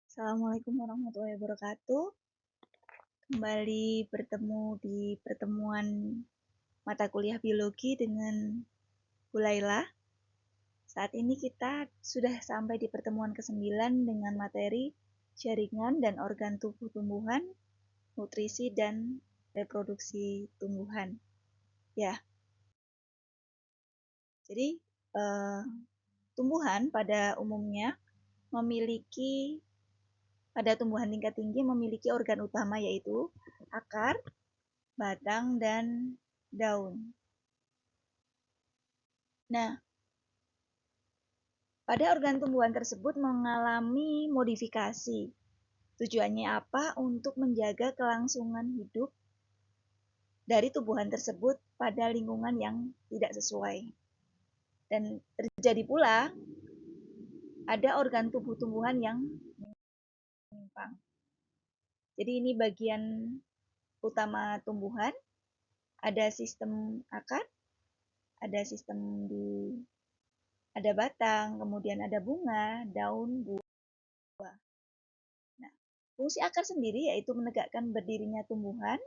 Assalamualaikum warahmatullahi wabarakatuh. Kembali bertemu di pertemuan mata kuliah biologi dengan Bu Laila. Saat ini kita sudah sampai di pertemuan ke-9 dengan materi jaringan dan organ tubuh tumbuhan, nutrisi dan reproduksi tumbuhan. Ya. Jadi tumbuhan pada umumnya pada tumbuhan tingkat tinggi memiliki organ utama yaitu akar, batang, dan daun. Nah, pada organ tumbuhan tersebut mengalami modifikasi. Tujuannya apa? Untuk menjaga kelangsungan hidup dari tumbuhan tersebut pada lingkungan yang tidak sesuai. Dan terjadi pula ada organ tubuh tumbuhan yang menyimpang. Jadi ini bagian utama tumbuhan, ada sistem akar, ada batang, kemudian ada bunga, daun, buah. Nah, fungsi akar sendiri yaitu menegakkan berdirinya tumbuhan,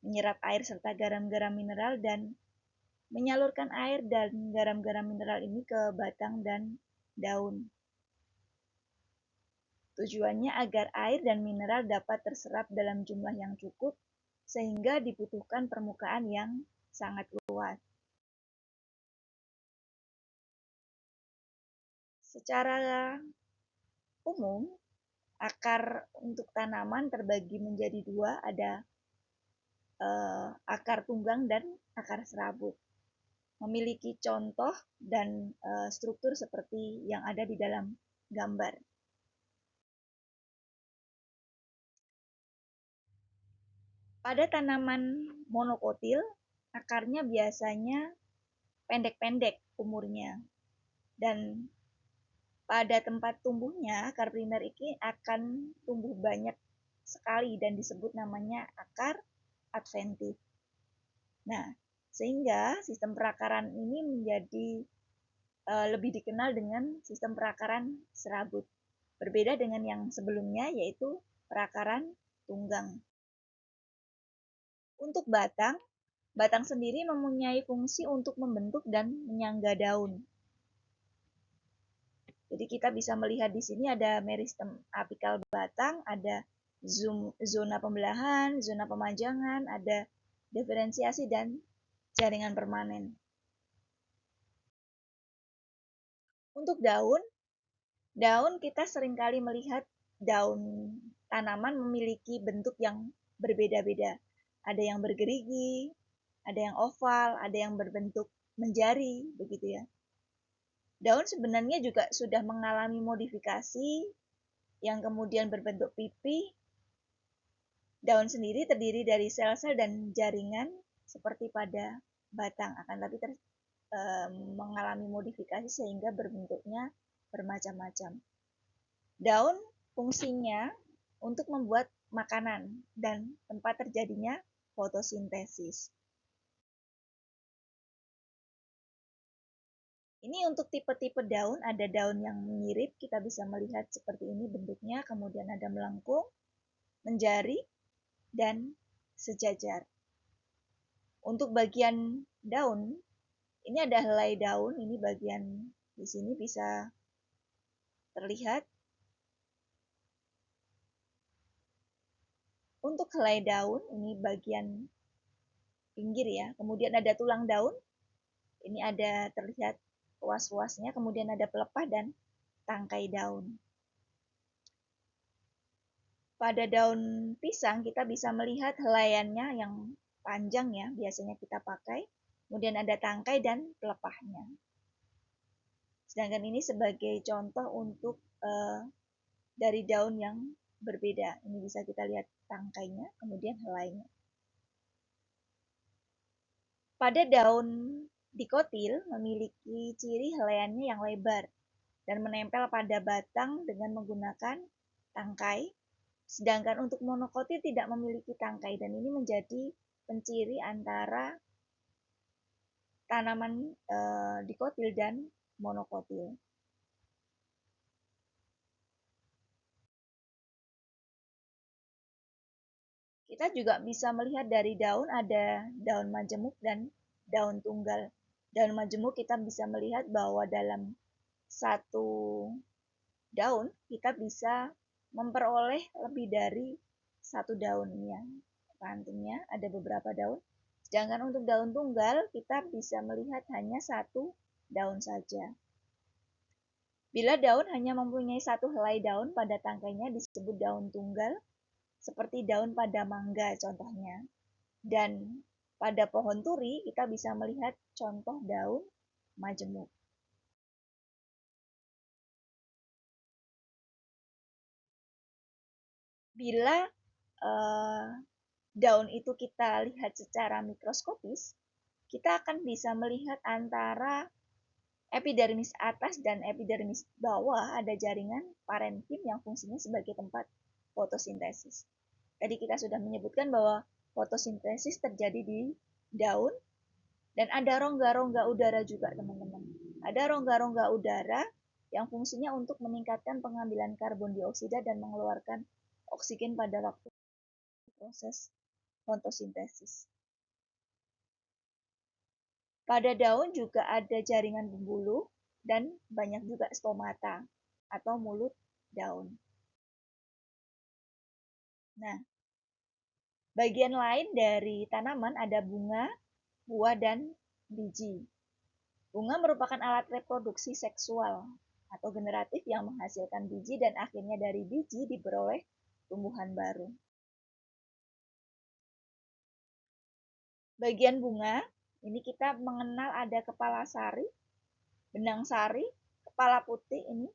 menyerap air serta garam-garam mineral dan menyalurkan air dan garam-garam mineral ini ke batang dan daun. Tujuannya agar air dan mineral dapat terserap dalam jumlah yang cukup sehingga dibutuhkan permukaan yang sangat luas. Secara umum, akar untuk tanaman terbagi menjadi dua, ada akar tunggang dan akar serabut. Memiliki contoh dan struktur seperti yang ada di dalam gambar. Pada tanaman monokotil, akarnya biasanya pendek-pendek umurnya. Dan pada tempat tumbuhnya, akar primer ini akan tumbuh banyak sekali dan disebut namanya akar adventif. Nah, sehingga sistem perakaran ini menjadi lebih dikenal dengan sistem perakaran serabut. Berbeda dengan yang sebelumnya, yaitu perakaran tunggang. Untuk batang, batang sendiri mempunyai fungsi untuk membentuk dan menyangga daun. Jadi kita bisa melihat di sini ada meristem apikal batang, ada zona pembelahan, zona pemajangan, ada diferensiasi dan jaringan permanen. Untuk daun kita seringkali melihat daun tanaman memiliki bentuk yang berbeda-beda. Ada yang bergerigi, ada yang oval, ada yang berbentuk menjari, begitu ya. Daun sebenarnya juga sudah mengalami modifikasi yang kemudian berbentuk pipi. Daun sendiri terdiri dari sel-sel dan jaringan seperti pada batang, akan tapi mengalami modifikasi sehingga berbentuknya bermacam-macam. Daun fungsinya untuk membuat makanan dan tempat terjadinya fotosintesis. Ini untuk tipe-tipe daun, ada daun yang mirip, kita bisa melihat seperti ini bentuknya, kemudian ada melengkung, menjari, dan sejajar. Untuk bagian daun, ini ada helai daun, ini bagian di sini bisa terlihat. Untuk helai daun, ini bagian pinggir ya, kemudian ada tulang daun, ini ada terlihat ruas-ruasnya, kemudian ada pelepah dan tangkai daun. Pada daun pisang kita bisa melihat helaiannya yang panjang ya, biasanya kita pakai. Kemudian ada tangkai dan pelepahnya. Sedangkan ini sebagai contoh untuk dari daun yang berbeda. Ini bisa kita lihat tangkainya, kemudian helainya. Pada daun dikotil memiliki ciri helaiannya yang lebar dan menempel pada batang dengan menggunakan tangkai. Sedangkan untuk monokotil tidak memiliki tangkai dan ini menjadi penciri antara tanaman dikotil dan monokotil. Kita juga bisa melihat dari daun ada daun majemuk dan daun tunggal. Daun majemuk kita bisa melihat bahwa dalam satu daun kita bisa memperoleh lebih dari satu daun ya. Rantingnya ada beberapa daun. Sedangkan untuk daun tunggal kita bisa melihat hanya satu daun saja. Bila daun hanya mempunyai satu helai daun pada tangkainya disebut daun tunggal, seperti daun pada mangga contohnya. Dan pada pohon turi kita bisa melihat contoh daun majemuk. Bila daun itu kita lihat secara mikroskopis, kita akan bisa melihat antara epidermis atas dan epidermis bawah ada jaringan parenkim yang fungsinya sebagai tempat fotosintesis. Tadi kita sudah menyebutkan bahwa fotosintesis terjadi di daun dan ada rongga-rongga udara juga, teman-teman. Ada rongga-rongga udara yang fungsinya untuk meningkatkan pengambilan karbon dioksida dan mengeluarkan oksigen pada waktu proses fotosintesis. Pada daun juga ada jaringan pembuluh dan banyak juga stomata atau mulut daun. Nah, bagian lain dari tanaman ada bunga, buah, dan biji. Bunga merupakan alat reproduksi seksual atau generatif yang menghasilkan biji dan akhirnya dari biji diperoleh tumbuhan baru. Bagian bunga, ini kita mengenal ada kepala sari, benang sari, kepala putih ini,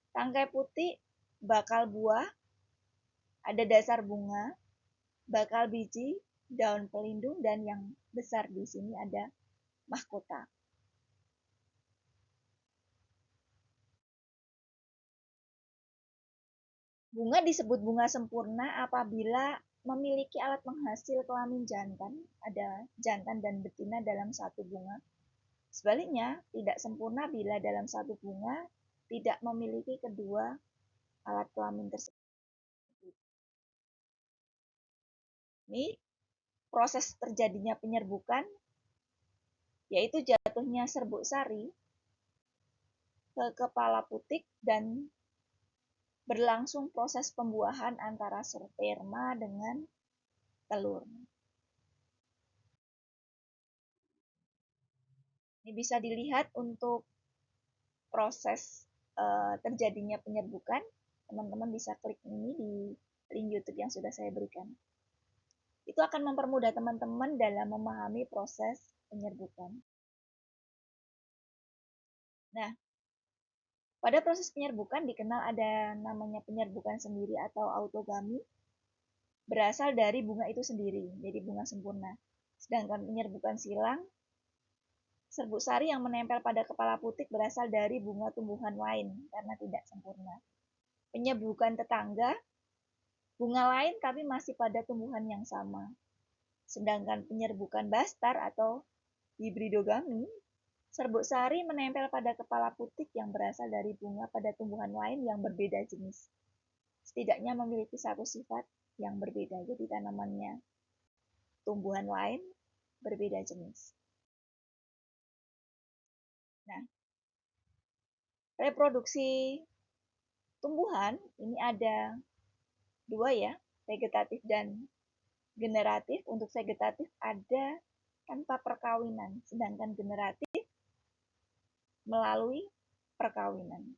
tangkai putih, bakal buah, ada dasar bunga, bakal biji, daun pelindung, dan yang besar di sini ada mahkota. Bunga disebut bunga sempurna apabila memiliki alat penghasil kelamin jantan, ada jantan dan betina dalam satu bunga. Sebaliknya, tidak sempurna bila dalam satu bunga tidak memiliki kedua alat kelamin tersebut. Ini proses terjadinya penyerbukan, yaitu jatuhnya serbuk sari ke kepala putik dan berlangsung proses pembuahan antara sperma dengan telur. Ini bisa dilihat untuk proses terjadinya penyerbukan. Teman-teman bisa klik ini di link YouTube yang sudah saya berikan. Itu akan mempermudah teman-teman dalam memahami proses penyerbukan. Nah, pada proses penyerbukan dikenal ada namanya penyerbukan sendiri atau autogami, berasal dari bunga itu sendiri, jadi bunga sempurna. Sedangkan penyerbukan silang, serbuk sari yang menempel pada kepala putik berasal dari bunga tumbuhan lain karena tidak sempurna. Penyerbukan tetangga, bunga lain tapi masih pada tumbuhan yang sama. Sedangkan penyerbukan bastar atau hibridogami, serbuk sari menempel pada kepala putik yang berasal dari bunga pada tumbuhan lain yang berbeda jenis. Setidaknya memiliki satu sifat yang berbeda, jadi tanamannya tumbuhan lain berbeda jenis. Nah, reproduksi tumbuhan ini ada dua ya, vegetatif dan generatif. Untuk vegetatif ada tanpa perkawinan, sedangkan generatif melalui perkawinan.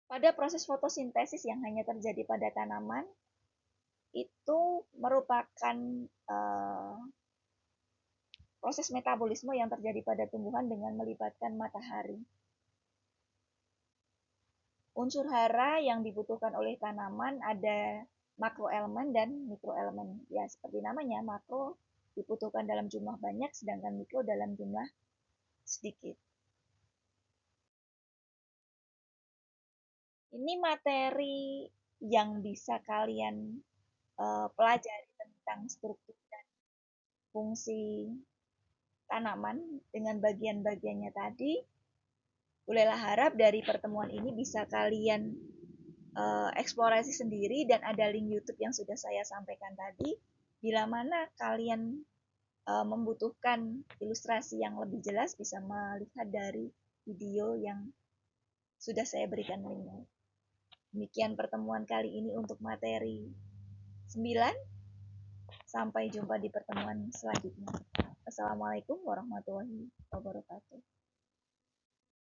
Pada proses fotosintesis yang hanya terjadi pada tanaman, itu merupakan proses metabolisme yang terjadi pada tumbuhan dengan melibatkan matahari. Unsur hara yang dibutuhkan oleh tanaman ada makroelemen dan mikroelemen. Ya, seperti namanya, makro dibutuhkan dalam jumlah banyak, sedangkan mikro dalam jumlah sedikit. Ini materi yang bisa kalian pelajari tentang struktur dan fungsi tanaman dengan bagian-bagiannya tadi. Ulehlah harap dari pertemuan ini bisa kalian eksplorasi sendiri, dan ada link YouTube yang sudah saya sampaikan tadi. Bila mana kalian membutuhkan ilustrasi yang lebih jelas, bisa melihat dari video yang sudah saya berikan linknya. Demikian pertemuan kali ini untuk materi 9. Sampai jumpa di pertemuan selanjutnya. Assalamualaikum warahmatullahi wabarakatuh.